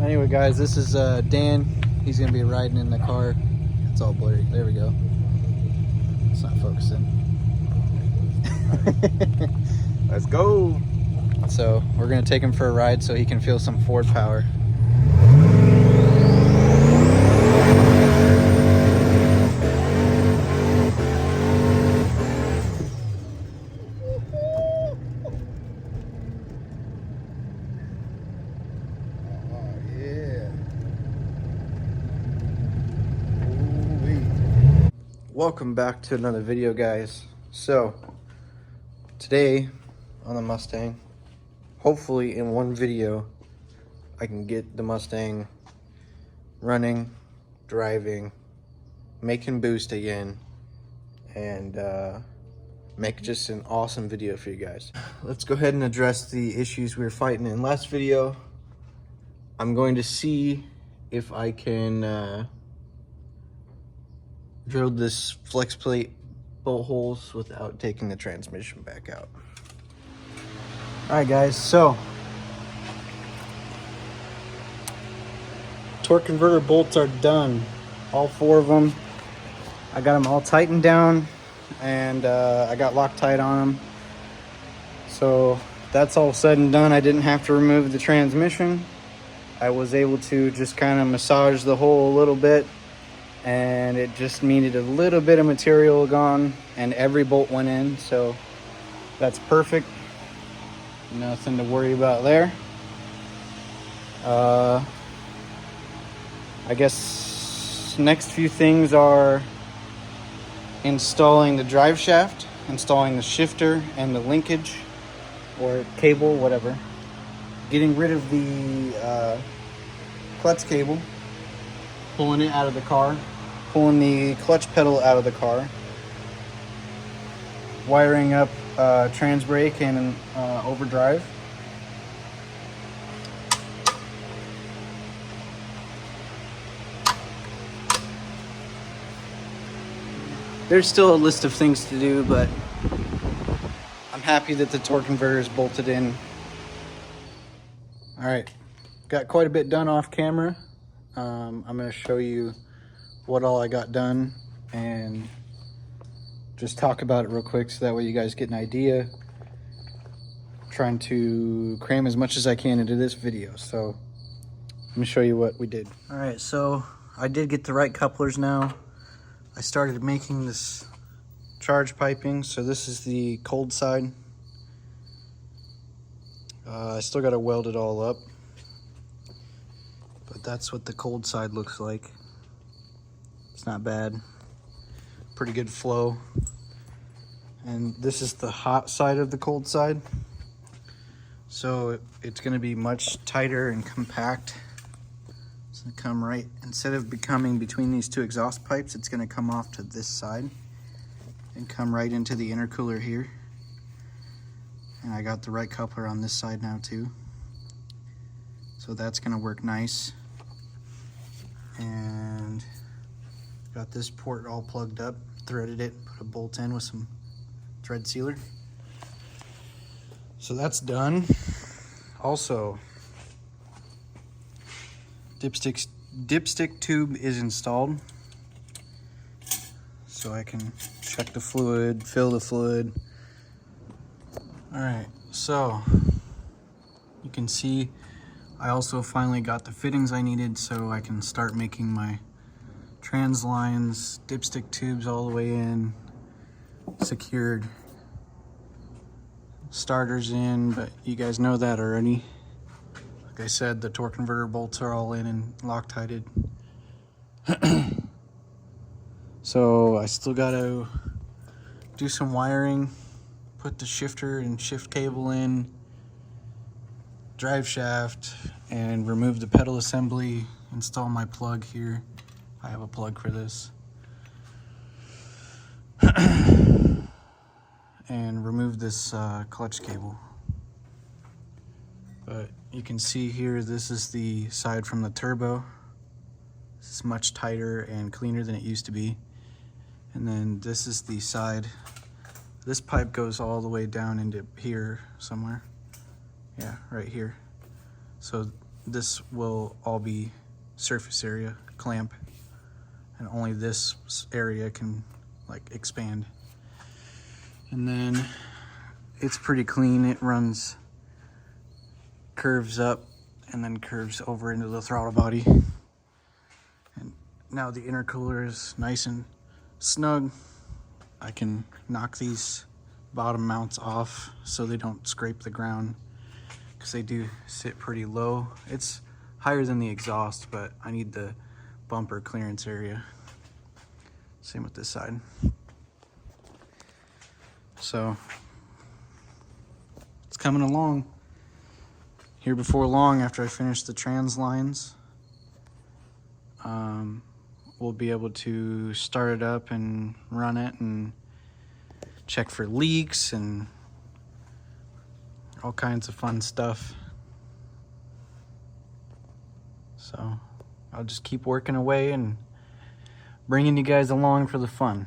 Anyway, guys, this is Dan. He's gonna be riding in the car. It's all blurry. There we go. It's not focusing. Let's go. So we're gonna take him for a ride so he can feel some Ford power. Welcome back to another video, guys. So today on the Mustang, hopefully in one video I can get the Mustang running, driving, making boost again, and make just an awesome video for you guys. Let's go ahead and address the issues we were fighting in last video. I'm going to see if I can drill this flex plate bolt holes without taking the transmission back out. All right, guys, so torque converter bolts are done, all 4 of them. I got them all tightened down, and I got Loctite on them. So that's all said and done. I didn't have to remove the transmission. I was able to just kind of massage the hole a little bit, and it just needed a little bit of material gone, and every bolt went in, so that's perfect. Nothing to worry about there. I guess next few things are installing the drive shaft, installing the shifter and the linkage or cable, whatever, getting rid of the clutch cable, pulling it out of the car, pulling the clutch pedal out of the car, wiring up trans brake and overdrive, there's still a list of things to do, but I'm happy that the torque converter is bolted in. All right, got quite a bit done off camera. I'm going to show you what all I got done and just talk about it real quick so that way you guys get an idea. I'm trying to cram as much as I can into this video, so let me show you what we did. All right, so I did get the right couplers now. I started making this charge piping, so this is the cold side. I still got to weld it all up, but that's what the cold side looks like. It's not bad, pretty good flow. And this is the hot side of the cold side, so it's going to be much tighter and compact. It's going to come right, instead of becoming between these 2 exhaust pipes, it's going to come off to this side and come right into the intercooler here. And I got the right coupler on this side now too, so that's going to work nice. And got this port all plugged up, threaded it, put a bolt in with some thread sealer. So that's done. Also, dipstick tube is installed, so I can check the fluid, fill the fluid. All right, so you can see I also finally got the fittings I needed, so I can start making my trans lines, dipstick tubes all the way in, secured, starters in, but you guys know that already. Like I said, the torque converter bolts are all in and Loctited. So I still got to do some wiring, put the shifter and shift cable in, drive shaft, and remove the pedal assembly, install my plug here. I have a plug for this. And remove this clutch cable. But you can see here, this is the side from the turbo. This is much tighter and cleaner than it used to be. And then this is the side. This pipe goes all the way down into here somewhere. Yeah, right here. So this will all be surface area clamp, and only this area can like expand. And then it's pretty clean. It runs, curves up and then curves over into the throttle body. And now the intercooler is nice and snug. I can knock these bottom mounts off so they don't scrape the ground, because they do sit pretty low. It's higher than the exhaust, but I need the bumper clearance area. Same with this side. So it's coming along. Here before long, after I finish the trans lines, we'll be able to start it up and run it and check for leaks and all kinds of fun stuff. So I'll just keep working away and bringing you guys along for the fun.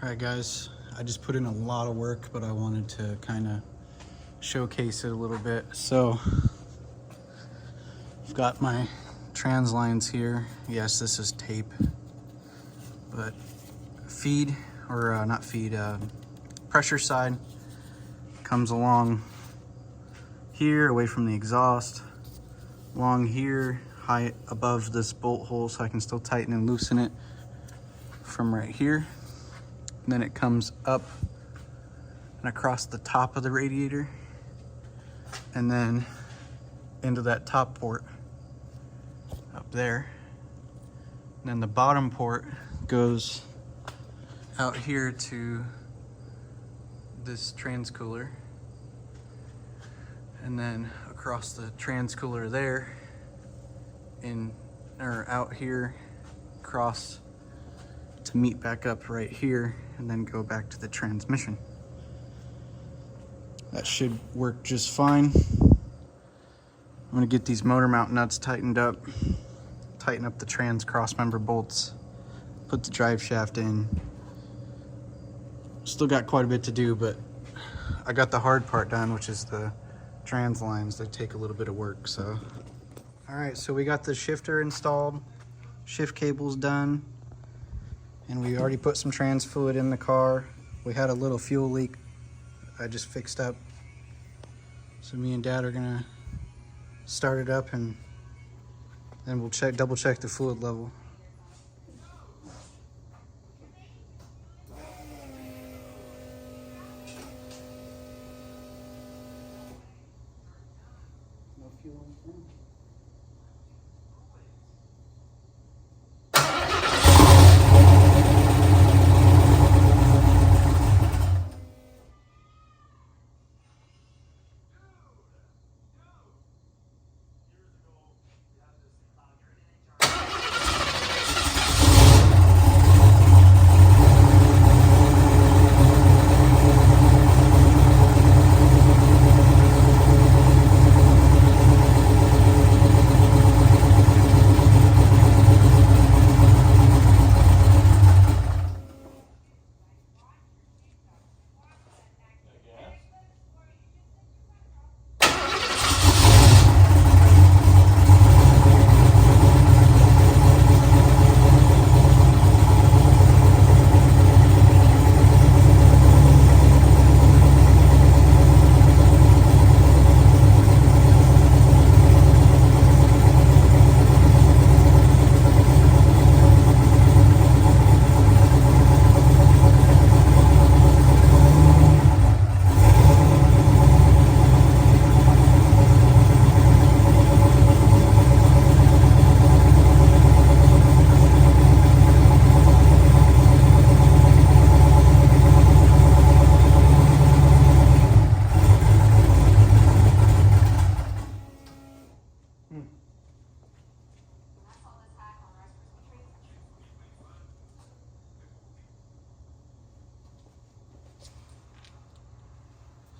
All right, guys, I just put in a lot of work, but I wanted to kind of showcase it a little bit. So I've got my trans lines here. Yes, this is tape, but feed, or not feed, pressure side comes along here away from the exhaust, along here high above this bolt hole, so I can still tighten and loosen it from right here. And then it comes up and across the top of the radiator, and then into that top port up there. And then the bottom port goes out here to this transcooler, and then across the transcooler there, in or out here, across to meet back up right here, and then go back to the transmission. That should work just fine. I'm gonna get these motor mount nuts tightened up, tighten up the trans cross member bolts, put the drive shaft in. Still got quite a bit to do, but I got the hard part done, which is the trans lines. They take a little bit of work, so. All right, so we got the shifter installed, shift cables done, and we already put some trans fluid in the car. We had a little fuel leak I just fixed up. So me and Dad are gonna start it up, and then we'll double check the fluid level. No fuel in the tank.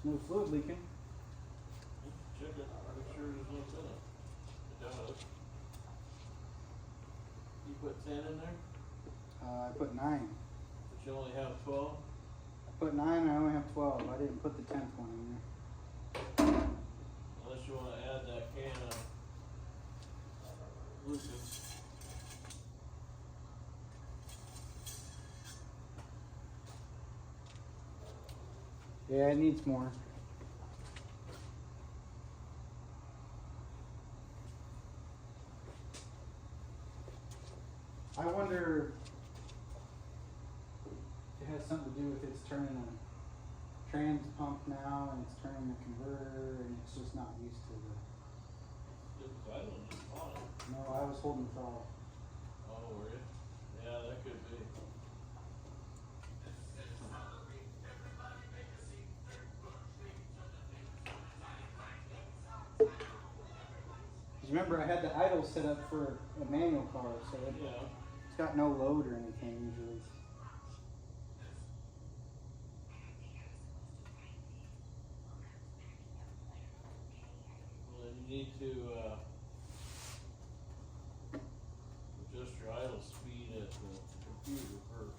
No fluid leaking. Check it. I'm sure there's what's in it. It does. You put 10 in there, I put 9. but you only have 12. I put 9, I only have 12. I didn't put the 10th one in there. Unless you want to add that can of cooking. Yeah, it needs more. I wonder if it has something to do with it's turning a trans pump now and it's turning the converter and it's just not used to the. I don't just fine. No, I was holding the throttle. Oh, were you? Yeah, that could be. Remember, I had the idle set up for a manual car, so Yeah. it's got no load or anything usually. Well, then you need to adjust your idle speed at the computer first.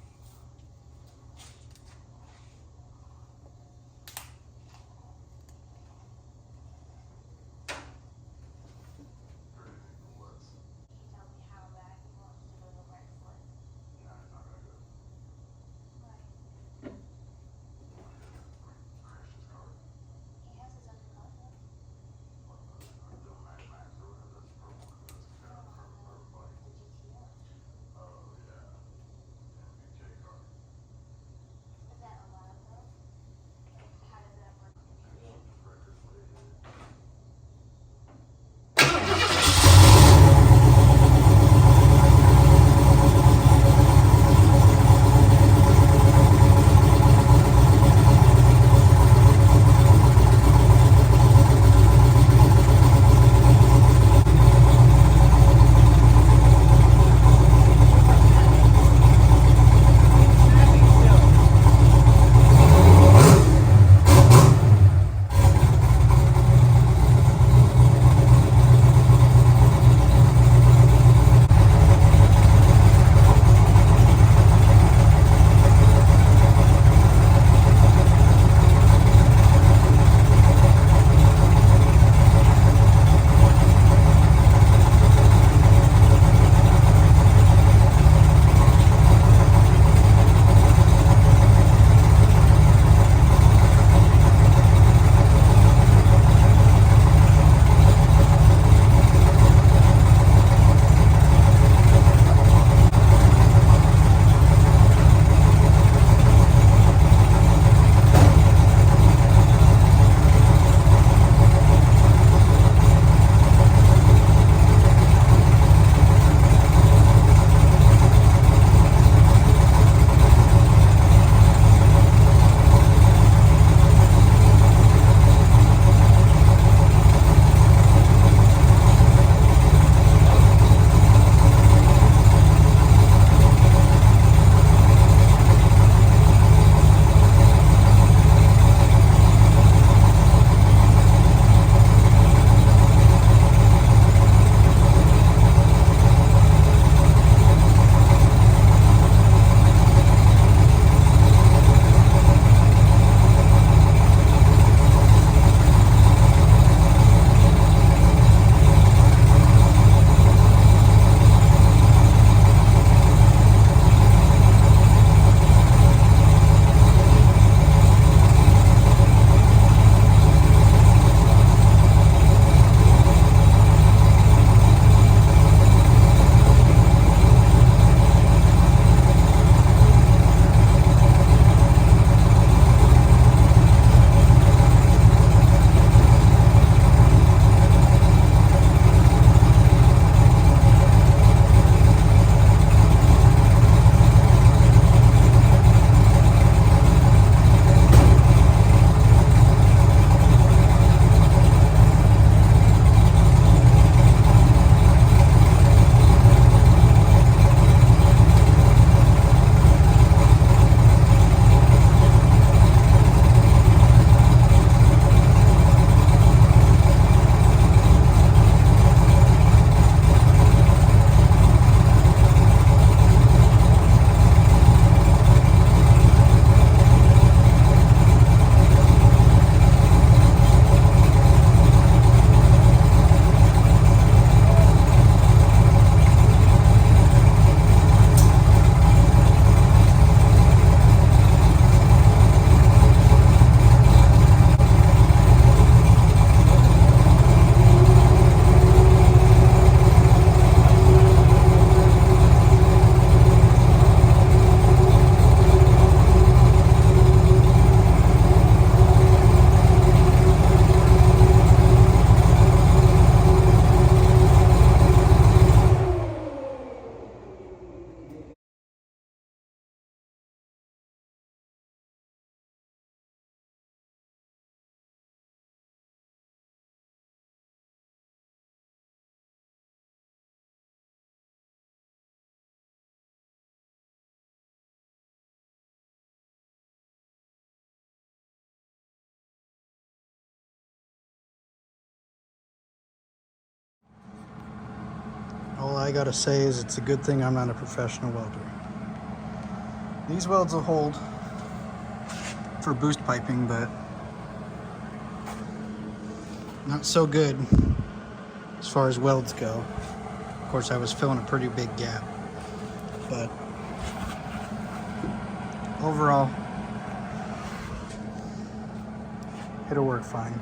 All I gotta say is it's a good thing I'm not a professional welder. These welds will hold for boost piping, but not so good as far as welds go. Of course, I was filling a pretty big gap, but overall, it'll work fine.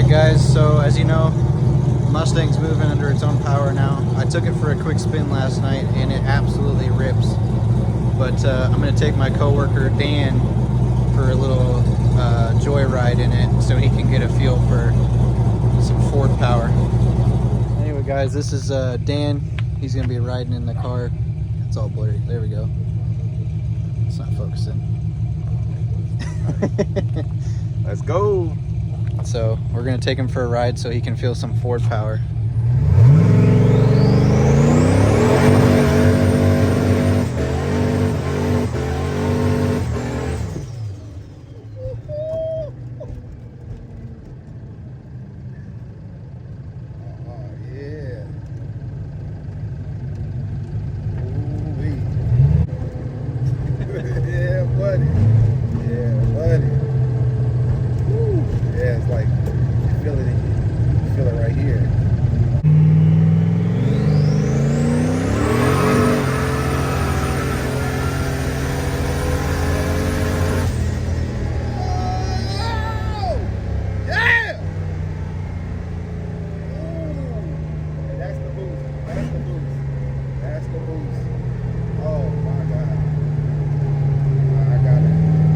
Guys, so as you know, Mustang's moving under its own power now. I took it for a quick spin last night and it absolutely rips. But I'm going to take my coworker Dan for a little joyride in it so he can get a feel for some Ford power. Anyway guys, this is Dan. He's going to be riding in the car. It's all blurry. There we go. It's not focusing. Let's go. So we're gonna take him for a ride so he can feel some Ford power. Oh my God. I got it.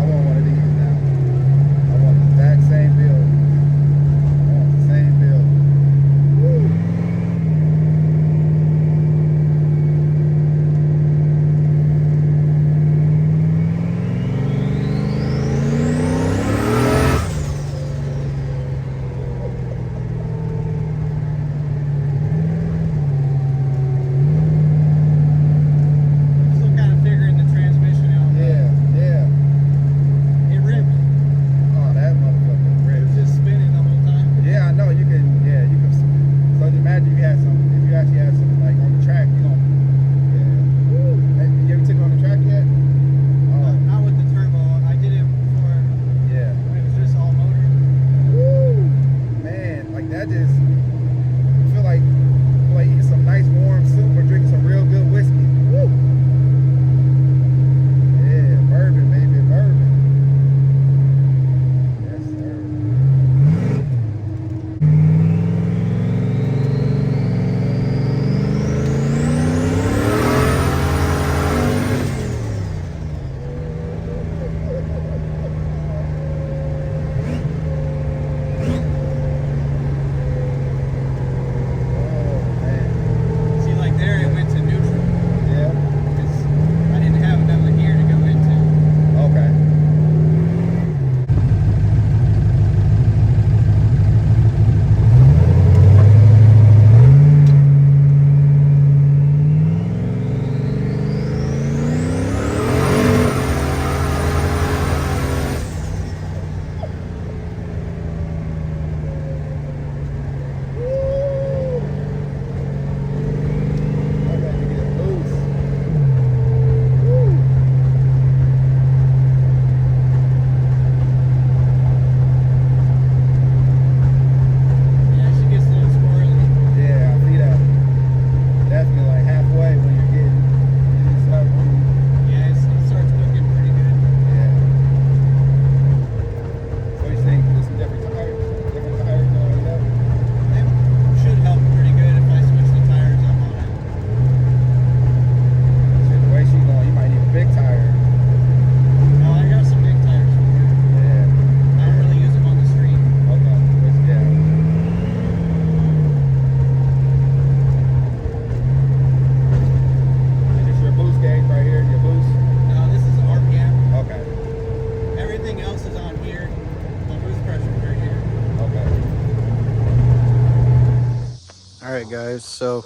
guys, so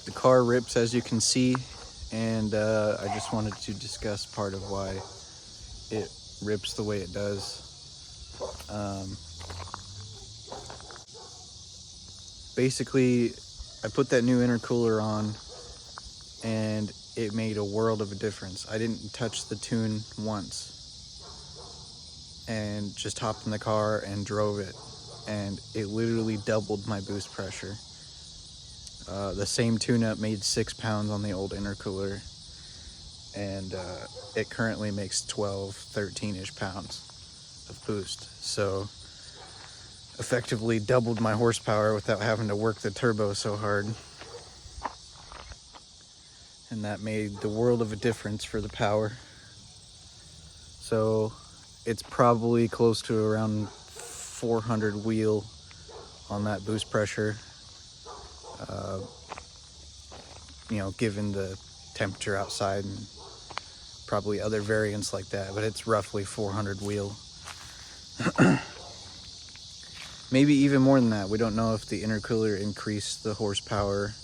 the car rips, as you can see, and I just wanted to discuss part of why it rips the way it does. Basically, I put that new intercooler on and it made a world of a difference. I didn't touch the tune once and just hopped in the car and drove it, and it literally doubled my boost pressure. The same tune-up made 6 pounds on the old intercooler, and it currently makes 12, 13-ish pounds of boost. So effectively doubled my horsepower without having to work the turbo so hard. And that made the world of a difference for the power. So it's probably close to around 400 wheel on that boost pressure. You know, given the temperature outside and probably other variants like that, but it's roughly 400 wheel. Maybe even more than that. We don't know if the intercooler increased the horsepower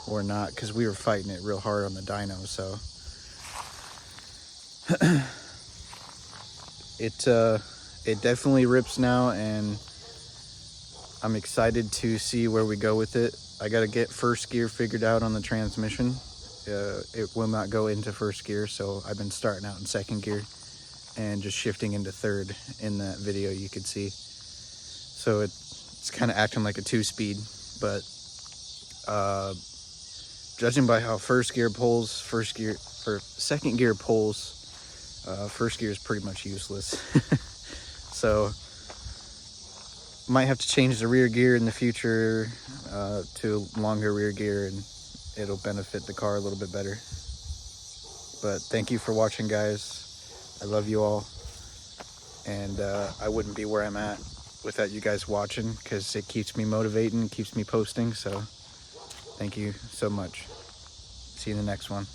or not, because we were fighting it real hard on the dyno. So it definitely rips now, and I'm excited to see where we go with it. I got to get first gear figured out on the transmission. It will not go into first gear, so I've been starting out in second gear and just shifting into third. In that video you could see, so it's kind of acting like a 2-speed, but judging by how second gear pulls, first gear is pretty much useless. So might have to change the rear gear in the future to longer rear gear, and it'll benefit the car a little bit better. But thank you for watching, guys. I love you all, and I wouldn't be where I'm at without you guys watching, because it keeps me motivating, keeps me posting. So thank you so much. See you in the next one.